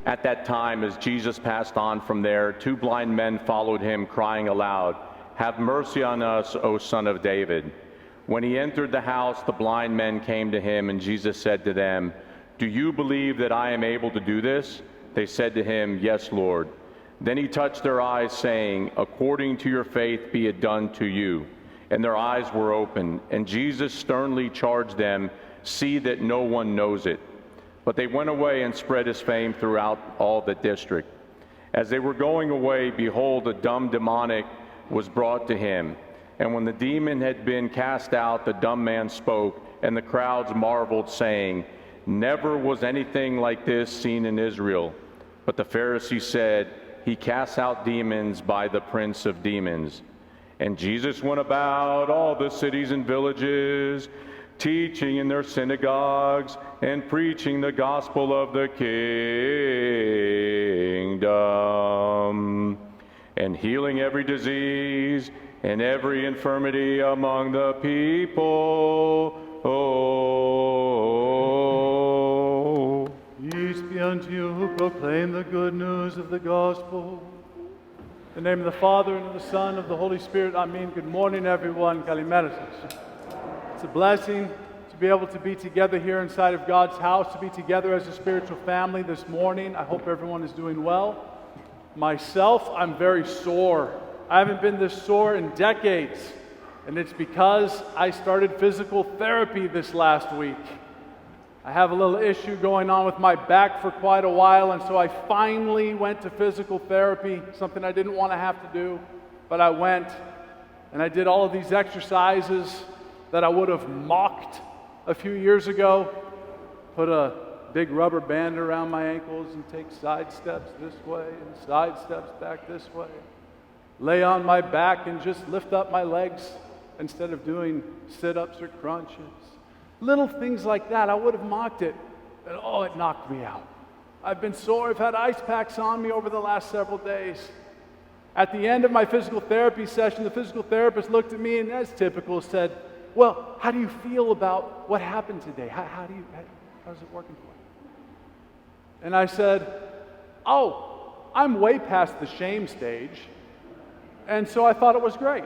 At that time, as Jesus passed on from there, two blind men followed him, crying aloud, "Have mercy on us, O Son of David." When he entered the house, the blind men came to him, and Jesus said to them, "Do you believe that I am able to do this?" They said to him, "Yes, Lord." Then he touched their eyes, saying, "According to your faith be it done to you." And their eyes were opened, and Jesus sternly charged them, "See that no one knows it." But they went away and spread his fame throughout all the district. As they were going away, behold, a dumb demonic was brought to him. And when the demon had been cast out, the dumb man spoke, and the crowds marveled, saying, "Never was anything like this seen in Israel." But the Pharisees said, "He casts out demons by the prince of demons." And Jesus went about all the cities and villages, teaching in their synagogues and preaching the gospel of the kingdom, and healing every disease and every infirmity among the people. Oh, peace be unto you who proclaim the good news of the gospel. In the name of the Father, and of the Son, and of the Holy Spirit, Amen. Good morning, everyone. Kalimera. It's a blessing to be able to be together here inside of God's house, to be together as a spiritual family this morning. I hope everyone is doing well. Myself, I'm very sore. I haven't been this sore in decades, and it's because I started physical therapy this last week. I have a little issue going on with my back for quite a while, and so I finally went to physical therapy, something I didn't want to have to do, but I went, and I did all of these exercises that I would have mocked a few years ago. Put a big rubber band around my ankles and take side steps this way and side steps back this way. Lay on my back and just lift up my legs instead of doing sit-ups or crunches. Little things like that, I would have mocked it, but oh, it knocked me out. I've been sore. I've had ice packs on me over the last several days. At the end of my physical therapy session, the physical therapist looked at me and, as typical, said, "Well, how do you feel about what happened today? How's it working for you?" And I said, "Oh, I'm way past the shame stage, and so I thought it was great."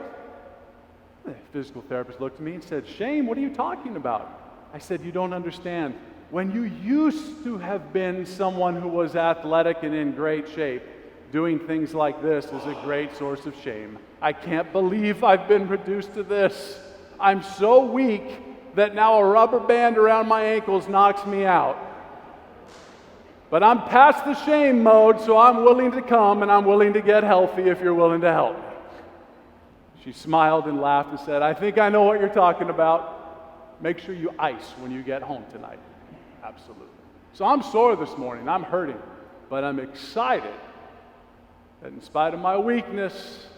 The physical therapist looked at me and said, "Shame? What are you talking about?" I said, "You don't understand. When you used to have been someone who was athletic and in great shape, doing things like this is a great source of shame. I can't believe I've been reduced to this. I'm so weak that now a rubber band around my ankles knocks me out. But I'm past the shame mode, so I'm willing to come and I'm willing to get healthy if you're willing to help me." She smiled and laughed and said, "I think I know what you're talking about. Make sure you ice when you get home tonight." Absolutely. So I'm sore this morning. I'm hurting. But I'm excited that in spite of my weakness,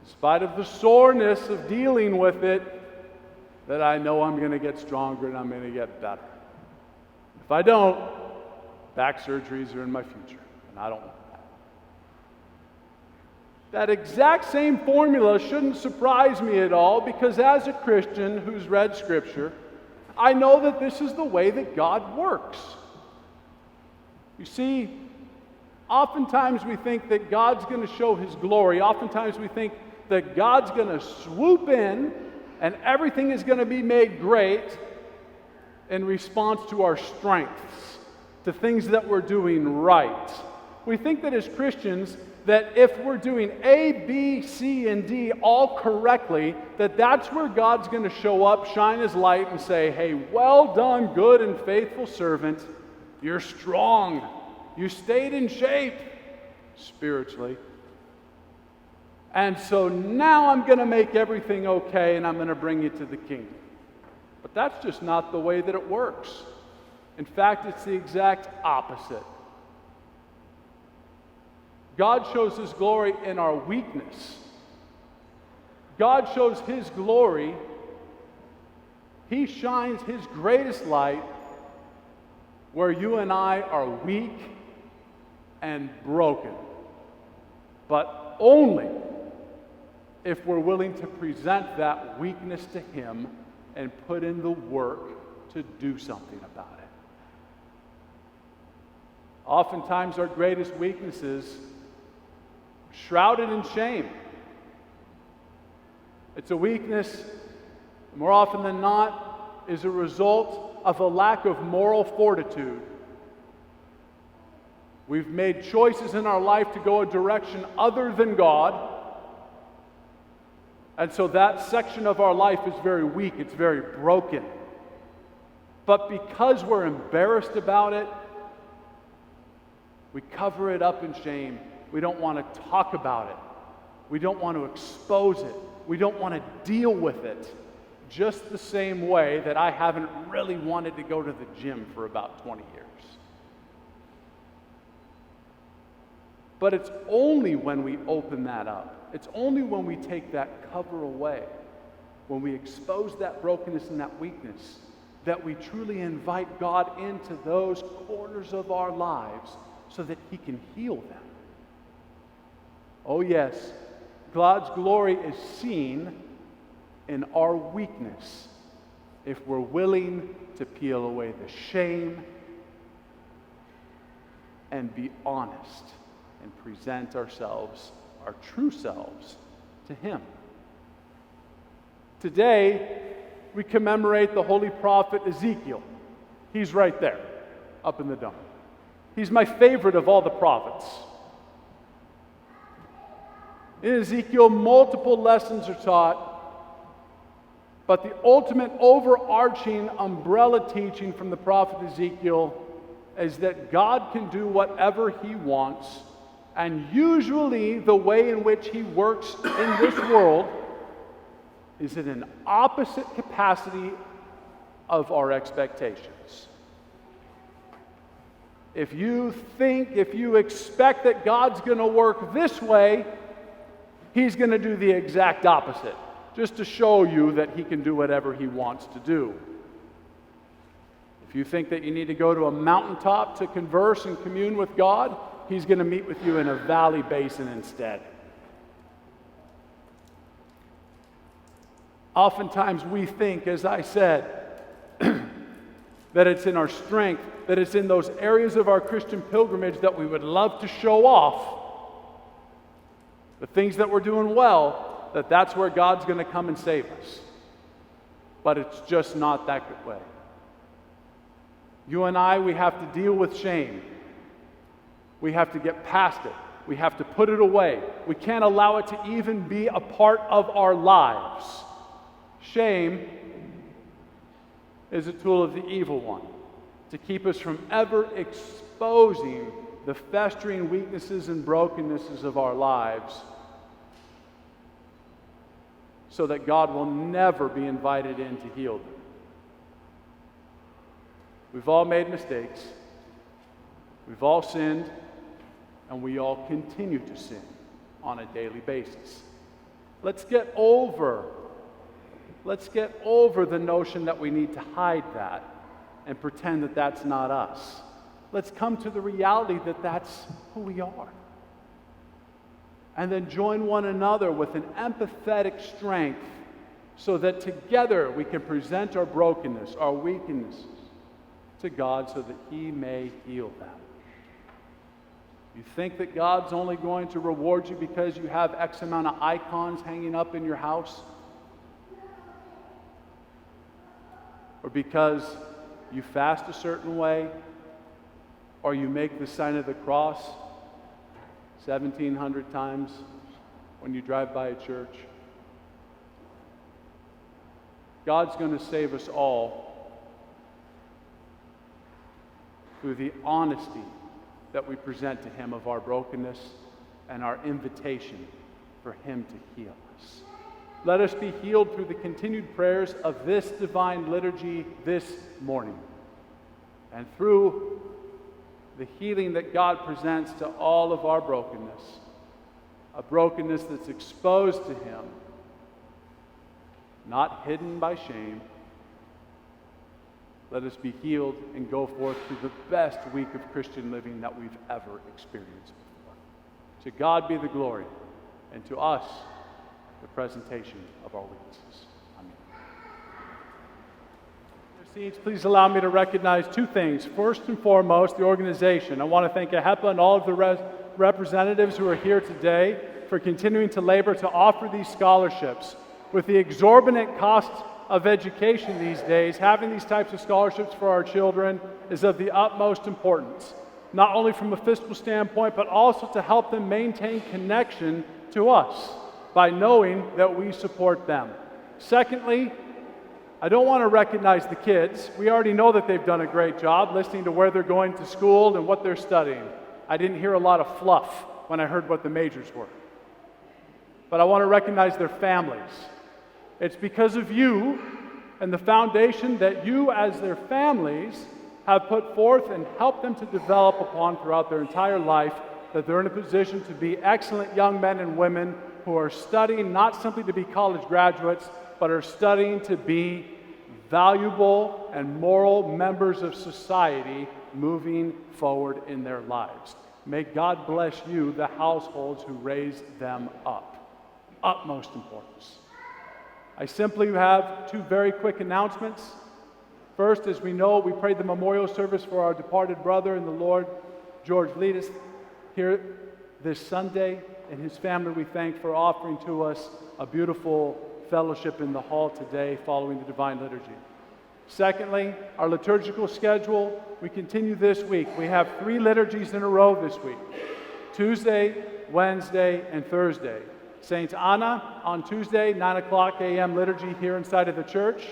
in spite of the soreness of dealing with it, that I know I'm going to get stronger and I'm going to get better. If I don't, back surgeries are in my future, and I don't want that. That exact same formula shouldn't surprise me at all, because as a Christian who's read Scripture, I know that this is the way that God works. You see, oftentimes we think that God's going to show His glory. Oftentimes we think that God's going to swoop in and everything is going to be made great in response to our strengths, to things that we're doing right. We think that as Christians, that if we're doing A, B, C, and D all correctly, that's where God's going to show up, shine His light, and say, "Hey, well done, good and faithful servant. You're strong. You stayed in shape spiritually. And so now I'm going to make everything okay, and I'm going to bring you to the kingdom." But that's just not the way that it works. In fact, it's the exact opposite. God shows His glory in our weakness. God shows His glory. He shines His greatest light where you and I are weak and broken. But only if we're willing to present that weakness to Him and put in the work to do something about it. Oftentimes, our greatest weaknesses are shrouded in shame. It's a weakness, more often than not, is a result of a lack of moral fortitude. We've made choices in our life to go a direction other than God, and so that section of our life is very weak, it's very broken. But because we're embarrassed about it, we cover it up in shame. We don't want to talk about it. We don't want to expose it. We don't want to deal with it. Just the same way that I haven't really wanted to go to the gym for about 20 years. But it's only when we open that up, it's only when we take that cover away, when we expose that brokenness and that weakness, that we truly invite God into those corners of our lives so that He can heal them. Oh yes, God's glory is seen in our weakness if we're willing to peel away the shame and be honest and present ourselves, our true selves, to Him. Today, we commemorate the holy prophet Ezekiel. He's right there, up in the dome. He's my favorite of all the prophets. In Ezekiel, multiple lessons are taught, but the ultimate overarching umbrella teaching from the prophet Ezekiel is that God can do whatever He wants, and usually the way in which He works in this world is in an opposite capacity of our expectations. If you expect that God's going to work this way, He's going to do the exact opposite, just to show you that He can do whatever He wants to do. If you think that you need to go to a mountaintop to converse and commune with God, He's going to meet with you in a valley basin instead. Oftentimes we think, as I said, that it's in our strength, that it's in those areas of our Christian pilgrimage that we would love to show off, the things that we're doing well, that's where God's going to come and save us. But it's just not that good way. You and I, we have to deal with shame. We have to get past it. We have to put it away. We can't allow it to even be a part of our lives. Shame is a tool of the evil one to keep us from ever exposing the festering weaknesses and brokennesses of our lives, so that God will never be invited in to heal them. We've all made mistakes. We've all sinned, and we all continue to sin on a daily basis. Let's get over the notion that we need to hide that and pretend that that's not us. Let's come to the reality that that's who we are. And then join one another with an empathetic strength so that together we can present our brokenness, our weaknesses to God so that He may heal them. You think that God's only going to reward you because you have X amount of icons hanging up in your house? Or because you fast a certain way? Or you make the sign of the cross 1,700 times when you drive by a church? God's going to save us all through the honesty that we present to Him of our brokenness and our invitation for Him to heal us. Let us be healed through the continued prayers of this divine liturgy this morning, and through the healing that God presents to all of our brokenness, a brokenness that's exposed to Him, not hidden by shame. Let us be healed and go forth through the best week of Christian living that we've ever experienced before. To God be the glory, and to us the presentation of our weaknesses. Amen. seats, please allow me to recognize two things. First and foremost, the organization. I want to thank AHEPA and all of the representatives who are here today for continuing to labor to offer these scholarships. With the exorbitant cost of education these days, having these types of scholarships for our children is of the utmost importance, not only from a fiscal standpoint, but also to help them maintain connection to us by knowing that we support them. Secondly, I don't want to recognize the kids. We already know that they've done a great job listening to where they're going to school and what they're studying. I didn't hear a lot of fluff when I heard what the majors were. But I want to recognize their families. It's because of you and the foundation that you as their families have put forth and helped them to develop upon throughout their entire life that they're in a position to be excellent young men and women who are studying not simply to be college graduates, but are studying to be valuable and moral members of society moving forward in their lives. May God bless you, the households who raise them up. Utmost importance. I simply have two very quick announcements. First, as we know, we prayed the memorial service for our departed brother in the Lord, George Letus, here this Sunday, and his family we thank for offering to us a beautiful fellowship in the hall today following the Divine Liturgy. Secondly, our liturgical schedule, we continue this week. We have 3 liturgies in a row this week, Tuesday, Wednesday, and Thursday. Saint Anna on Tuesday, 9 o'clock a.m. liturgy here inside of the church.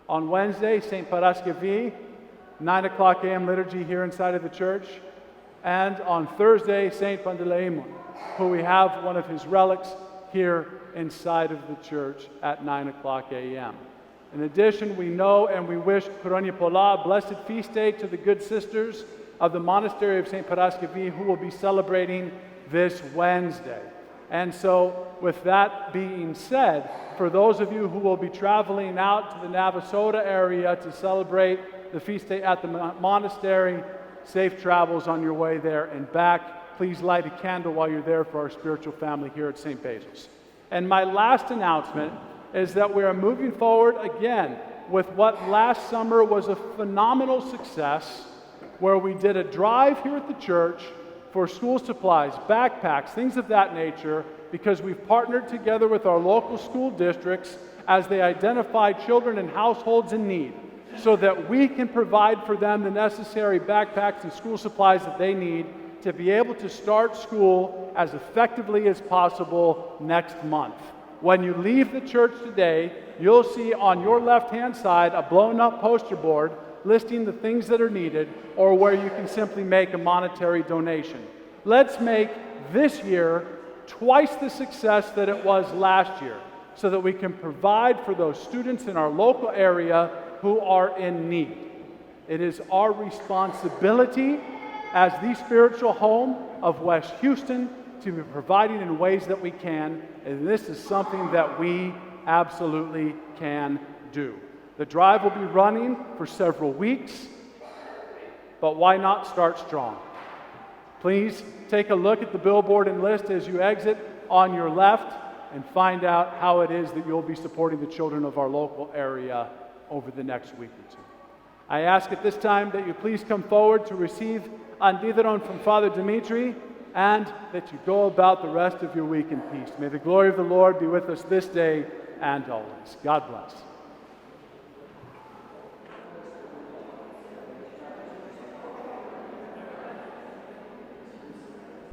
On Wednesday, Saint Paraskevi, 9 o'clock a.m. liturgy here inside of the church. And on Thursday, Saint Panteleimon, who we have one of his relics here inside of the church at 9 o'clock a.m. In addition, we know and we wish Kronia Pola, blessed feast day to the good sisters of the monastery of St. Paraskevi, who will be celebrating this Wednesday. And so, with that being said, for those of you who will be traveling out to the Navasota area to celebrate the feast day at the monastery, safe travels on your way there and back. Please light a candle while you're there for our spiritual family here at St. Basil's. And my last announcement is that we are moving forward again with what last summer was a phenomenal success, where we did a drive here at the church for school supplies, backpacks, things of that nature, because we've partnered together with our local school districts as they identify children and households in need, so that we can provide for them the necessary backpacks and school supplies that they need to be able to start school as effectively as possible next month. When you leave the church today, you'll see on your left-hand side a blown-up poster board listing the things that are needed, or where you can simply make a monetary donation. Let's make this year twice the success that it was last year, so that we can provide for those students in our local area who are in need. It is our responsibility as the spiritual home of West Houston to be providing in ways that we can, and this is something that we absolutely can do. The drive will be running for several weeks, but why not start strong? Please take a look at the billboard and list as you exit on your left and find out how it is that you'll be supporting the children of our local area over the next week or two. I ask at this time that you please come forward to receive Antitheron from Father Dimitri, and that you go about the rest of your week in peace. May the glory of the Lord be with us this day and always. God bless.